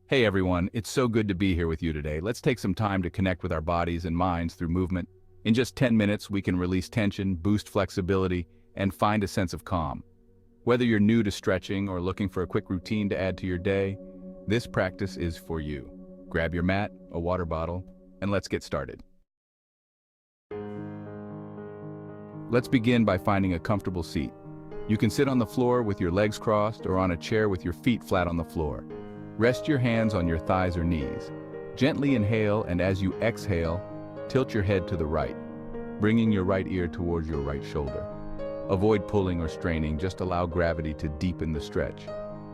Hey everyone, it's so good to be here with you today. Let's take some time to connect with our bodies and minds through movement. In just 10 minutes, we can release tension, boost flexibility, and find a sense of calm. Whether you're new to stretching or looking for a quick routine to add to your day, this practice is for you. Grab your mat, a water bottle, and let's get started. Let's begin by finding a comfortable seat. You can sit on the floor with your legs crossed or on a chair with your feet flat on the floor. Rest your hands on your thighs or knees. Gently inhale, and as you exhale, tilt your head to the right, bringing your right ear towards your right shoulder. Avoid pulling or straining, just allow gravity to deepen the stretch.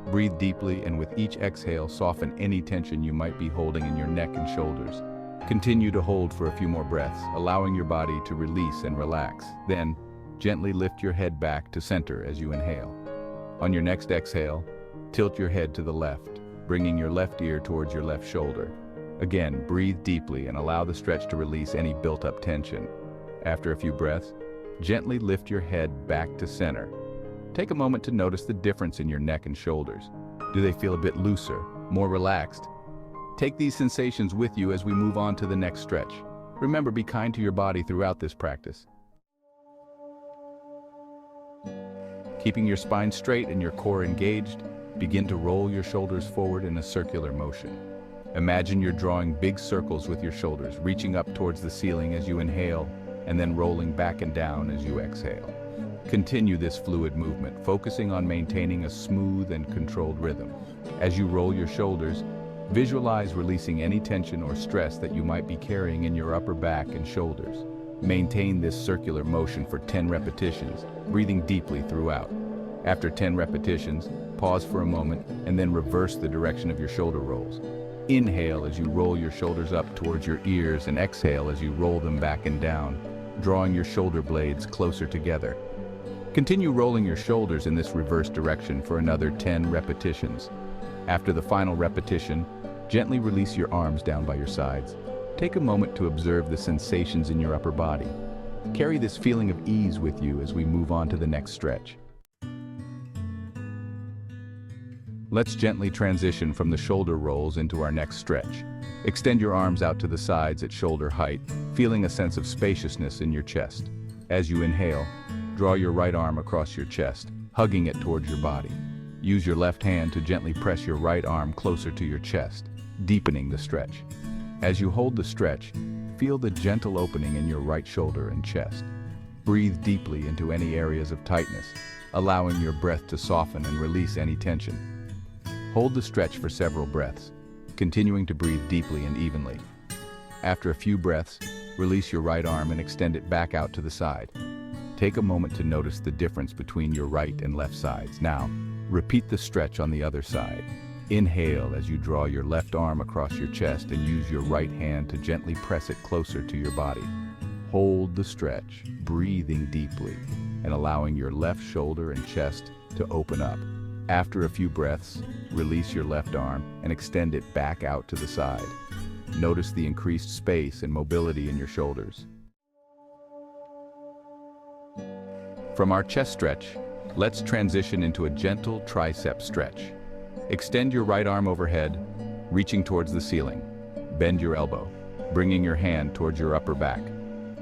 Breathe deeply, and with each exhale, soften any tension you might be holding in your neck and shoulders. Continue to hold for a few more breaths, allowing your body to release and relax. Then, gently lift your head back to center as you inhale. On your next exhale, tilt your head to the left, bringing your left ear towards your left shoulder. Again, breathe deeply and allow the stretch to release any built-up tension. After a few breaths, gently lift your head back to center. Take a moment to notice the difference in your neck and shoulders. Do they feel a bit looser, more relaxed? Take these sensations with you as we move on to the next stretch. Remember, be kind to your body throughout this practice. Keeping your spine straight and your core engaged, begin to roll your shoulders forward in a circular motion. Imagine you're drawing big circles with your shoulders, reaching up towards the ceiling as you inhale, and then rolling back and down as you exhale. Continue this fluid movement, focusing on maintaining a smooth and controlled rhythm. As you roll your shoulders, visualize releasing any tension or stress that you might be carrying in your upper back and shoulders. Maintain this circular motion for 10 repetitions, breathing deeply throughout. After 10 repetitions, pause for a moment and then reverse the direction of your shoulder rolls. Inhale as you roll your shoulders up towards your ears, and exhale as you roll them back and down, drawing your shoulder blades closer together. Continue rolling your shoulders in this reverse direction for another 10 repetitions. After the final repetition, gently release your arms down by your sides. Take a moment to observe the sensations in your upper body. Carry this feeling of ease with you as we move on to the next stretch. Let's gently transition from the shoulder rolls into our next stretch. Extend your arms out to the sides at shoulder height, feeling a sense of spaciousness in your chest. As you inhale, draw your right arm across your chest, hugging it towards your body. Use your left hand to gently press your right arm closer to your chest, deepening the stretch. As you hold the stretch, feel the gentle opening in your right shoulder and chest. Breathe deeply into any areas of tightness, allowing your breath to soften and release any tension. Hold the stretch for several breaths, continuing to breathe deeply and evenly. After a few breaths, release your right arm and extend it back out to the side. Take a moment to notice the difference between your right and left sides. Now, repeat the stretch on the other side. Inhale as you draw your left arm across your chest and use your right hand to gently press it closer to your body. Hold the stretch, breathing deeply and allowing your left shoulder and chest to open up. After a few breaths, release your left arm and extend it back out to the side. Notice the increased space and mobility in your shoulders. From our chest stretch, let's transition into a gentle tricep stretch. Extend your right arm overhead, reaching towards the ceiling. Bend your elbow, bringing your hand towards your upper back.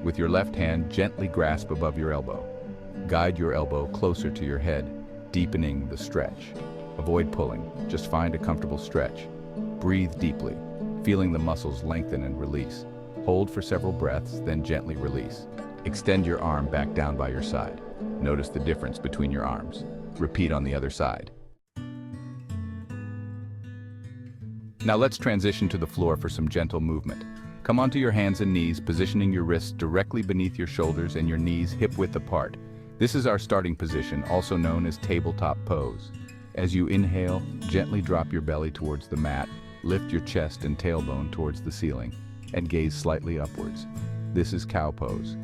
With your left hand, gently grasp above your elbow. Guide your elbow closer to your head, deepening the stretch. Avoid pulling, just find a comfortable stretch. Breathe deeply, feeling the muscles lengthen and release. Hold for several breaths, then gently release. Extend your arm back down by your side. Notice the difference between your arms. Repeat on the other side. Now let's transition to the floor for some gentle movement. Come onto your hands and knees, positioning your wrists directly beneath your shoulders and your knees hip-width apart. This is our starting position, also known as tabletop pose. As you inhale, gently drop your belly towards the mat, lift your chest and tailbone towards the ceiling, and gaze slightly upwards. This is cow pose.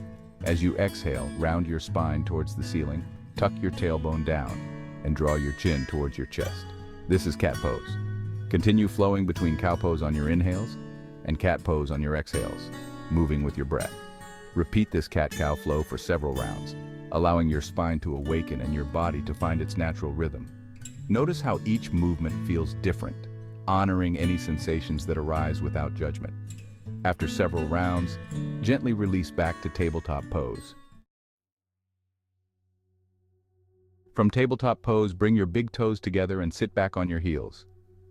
As you exhale, round your spine towards the ceiling, tuck your tailbone down, and draw your chin towards your chest. This is cat pose. Continue flowing between cow pose on your inhales and cat pose on your exhales, moving with your breath. Repeat this cat-cow flow for several rounds, allowing your spine to awaken and your body to find its natural rhythm. Notice how each movement feels different. honoring any sensations that arise without judgment. After several rounds, gently release back to tabletop pose. From tabletop pose, bring your big toes together and sit back on your heels.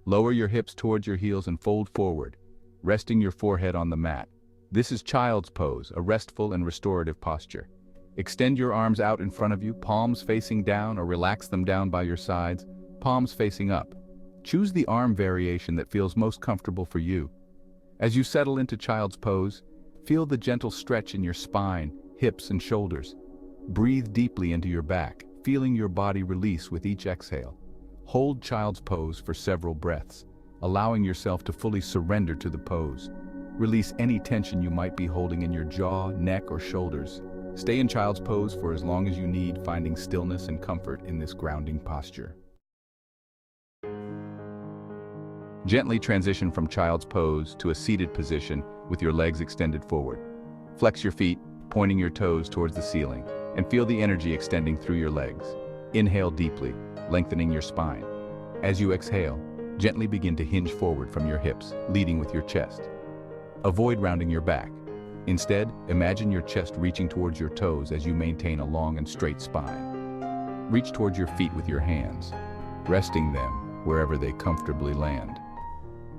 Lower your hips towards your heels and fold forward, resting your forehead on the mat. This is child's pose, a restful and restorative posture. Extend your arms out in front of you, palms facing down, or relax them down by your sides, palms facing up. Choose the arm variation that feels most comfortable for you. As you settle into child's pose, feel the gentle stretch in your spine, hips, and shoulders. Breathe deeply into your back, feeling your body release with each exhale. Hold child's pose for several breaths, allowing yourself to fully surrender to the pose. Release any tension you might be holding in your jaw, neck, or shoulders. Stay in child's pose for as long as you need, finding stillness and comfort in this grounding posture. Gently transition from child's pose to a seated position with your legs extended forward. Flex your feet, pointing your toes towards the ceiling, and feel the energy extending through your legs. Inhale deeply, lengthening your spine. As you exhale, gently begin to hinge forward from your hips, leading with your chest. Avoid rounding your back. Instead, imagine your chest reaching towards your toes as you maintain a long and straight spine. Reach towards your feet with your hands, resting them wherever they comfortably land.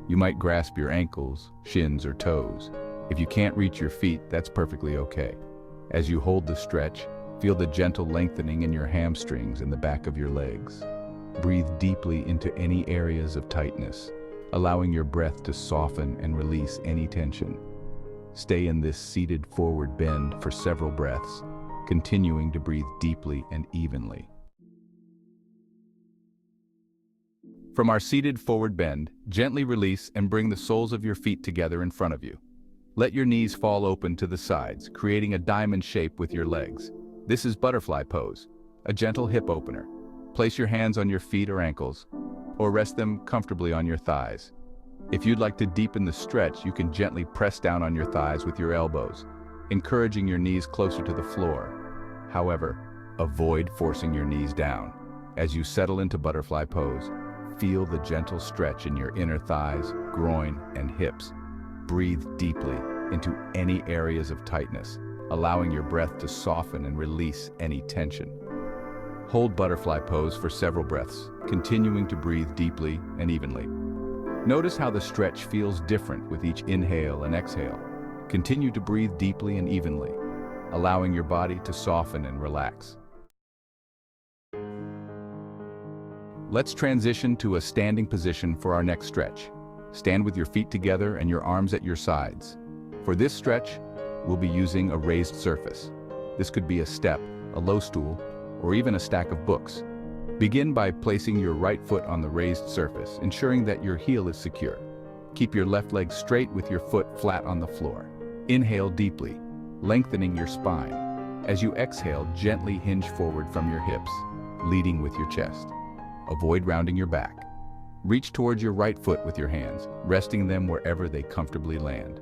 You might grasp your ankles, shins, or toes. If you can't reach your feet, that's perfectly okay. As you hold the stretch, feel the gentle lengthening in your hamstrings and the back of your legs. Breathe deeply into any areas of tightness, allowing your breath to soften and release any tension. Stay in this seated forward bend for several breaths, continuing to breathe deeply and evenly. From our seated forward bend, gently release and bring the soles of your feet together in front of you. Let your knees fall open to the sides, creating a diamond shape with your legs. This is butterfly pose, a gentle hip opener. Place your hands on your feet or ankles, or rest them comfortably on your thighs. If you'd like to deepen the stretch, you can gently press down on your thighs with your elbows, encouraging your knees closer to the floor. However, avoid forcing your knees down. As you settle into butterfly pose, feel the gentle stretch in your inner thighs, groin, and hips. Breathe deeply into any areas of tightness, allowing your breath to soften and release any tension. Hold butterfly pose for several breaths, continuing to breathe deeply and evenly. Notice how the stretch feels different with each inhale and exhale. Continue to breathe deeply and evenly, allowing your body to soften and relax. Let's transition to a standing position for our next stretch. Stand with your feet together and your arms at your sides. For this stretch, we'll be using a raised surface. This could be a step, a low stool, or even a stack of books. Begin by placing your right foot on the raised surface, ensuring that your heel is secure. Keep your left leg straight with your foot flat on the floor. Inhale deeply, lengthening your spine. As you exhale, gently hinge forward from your hips, leading with your chest. Avoid rounding your back. Reach towards your right foot with your hands, resting them wherever they comfortably land.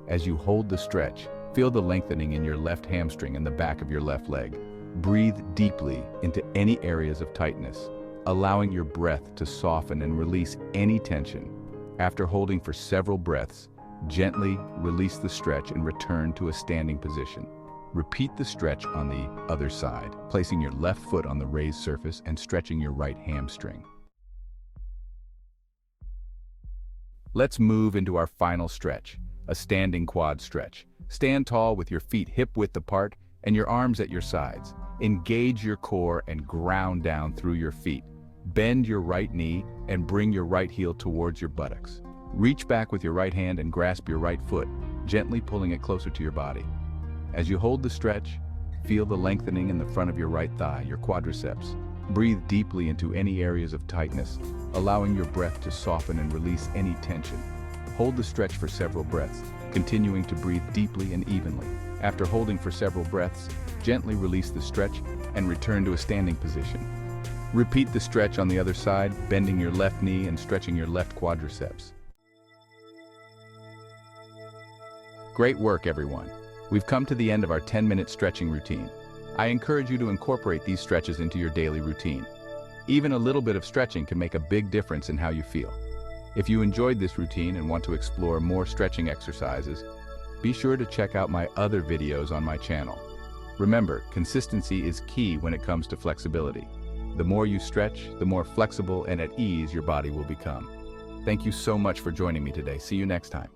As you hold the stretch, feel the lengthening in your left hamstring and the back of your left leg. Breathe deeply into any areas of tightness, allowing your breath to soften and release any tension. After holding for several breaths, gently release the stretch and return to a standing position. Repeat the stretch on the other side, placing your left foot on the raised surface and stretching your right hamstring. Let's move into our final stretch, a standing quad stretch. Stand tall with your feet hip-width apart and your arms at your sides. Engage your core and ground down through your feet. Bend your right knee and bring your right heel towards your buttocks. Reach back with your right hand and grasp your right foot, gently pulling it closer to your body. As you hold the stretch, feel the lengthening in the front of your right thigh, your quadriceps. Breathe deeply into any areas of tightness, allowing your breath to soften and release any tension. Hold the stretch for several breaths, continuing to breathe deeply and evenly. After holding for several breaths, gently release the stretch and return to a standing position. Repeat the stretch on the other side, bending your left knee and stretching your left quadriceps. Great work, everyone. We've come to the end of our 10-minute stretching routine. I encourage you to incorporate these stretches into your daily routine. Even a little bit of stretching can make a big difference in how you feel. If you enjoyed this routine and want to explore more stretching exercises, be sure to check out my other videos on my channel. Remember, consistency is key when it comes to flexibility. The more you stretch, the more flexible and at ease your body will become. Thank you so much for joining me today. See you next time.